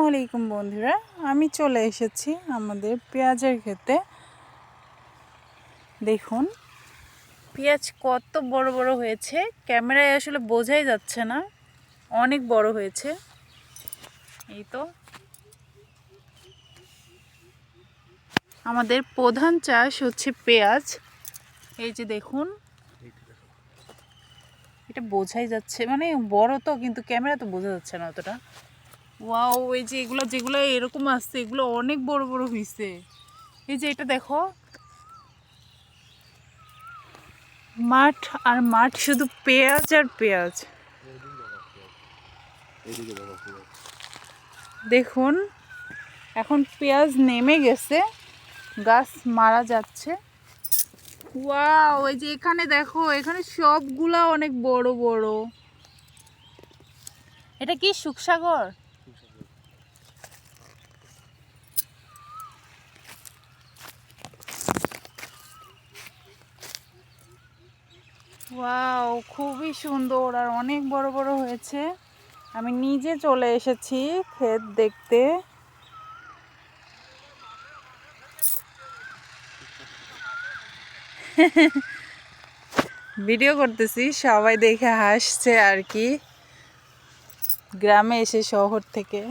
আসসালামাইকুম বন্ধুরা, আমি চলে এসেছি আমাদের পেঁয়াজের ক্ষেতে। দেখুন পেঁয়াজ কত বড় বড় হয়েছে, ক্যামেরায় আসলে বোঝাই যাচ্ছে না, অনেক বড় হয়েছে। এই তো আমাদের প্রধান চাষ হচ্ছে পেঁয়াজ। এই যে দেখুন, এটা বোঝাই যাচ্ছে, মানে বড় তো, কিন্তু ক্যামেরা তো বোঝা যাচ্ছে না অতটা। ওয়াও, এই যে যেগুলো এরকম আসছে, এগুলো অনেক বড় বড় হয়েছে। এই যে এটা দেখো, মাঠ আর মাঠ, শুধু পেঁয়াজ আর পেঁয়াজ। দেখুন এখন পেঁয়াজ নেমে গেছে, গাছ মারা যাচ্ছে। ওয়াও, ওই যে এখানে দেখো, এখানে সবগুলা অনেক বড় বড়। এটা কি সুখসাগর? ওয়াও, খুবই সুন্দর আর অনেক বড় বড় হয়েছে। আমি নিজে চলে এসেছি ক্ষেত দেখতে। ভিডিও করতেছি, সবাই দেখে হাসছে আর কি, গ্রামে এসে শহর থেকে।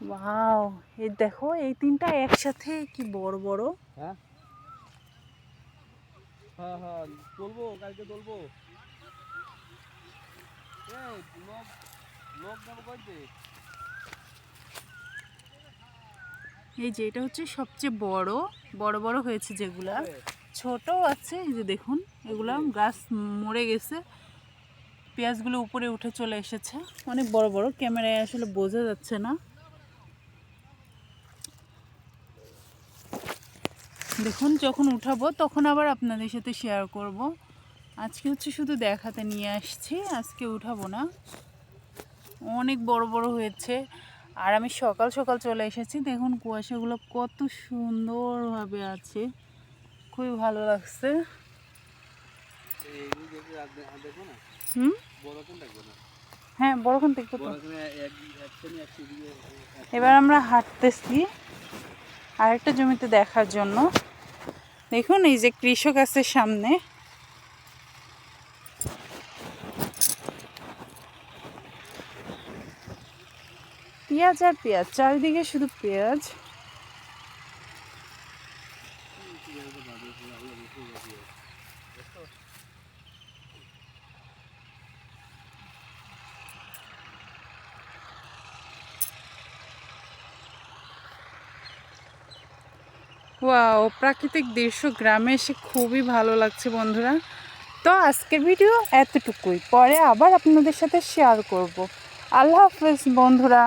ওয়াও, এই দেখো, এই তিনটা একসাথে কি বড় বড়। হ্যাঁ হ্যাঁ হ্যাঁ, তুলবো, কালকে তুলবো। এই যে এটা হচ্ছে সবচেয়ে বড়, বড় বড় হয়েছে, যেগুলা ছোট আছে এই যে দেখুন, এগুলা গাছ মরে গেছে, পেঁয়াজগুলো উপরে উঠে চলে এসেছে, অনেক বড় বড়, ক্যামেরায় আসলে বোঝা যাচ্ছে না। দেখুন যখন উঠাবো তখন আবার আপনাদের সাথে শেয়ার করব। আজকে হচ্ছে শুধু দেখাতে নিয়ে আসছি, আজকে উঠাবো না। অনেক বড় বড় হয়েছে আর আমি সকাল সকাল চলে এসেছি। দেখুন কুয়াশাগুলো কত সুন্দরভাবে আছে, খুবই ভালো লাগছে। হ্যাঁ, বড়খান দেখবো তো। এবার আমরা হাঁটতেছি আরেকটা জমিতে দেখার জন্য। দেখুন এই যে কৃষক আছে সামনে, পেঁয়াজ আর পেঁয়াজ, চারিদিকে শুধু পেঁয়াজ। ওয়াও, প্রাকৃতিক দৃশ্য, গ্রামে এসে খুবই ভালো লাগছে বন্ধুরা। তো আজকের ভিডিও এতটুকুই, পরে আবার আপনাদের সাথে শেয়ার করব। আল্লাহ হাফেজ বন্ধুরা।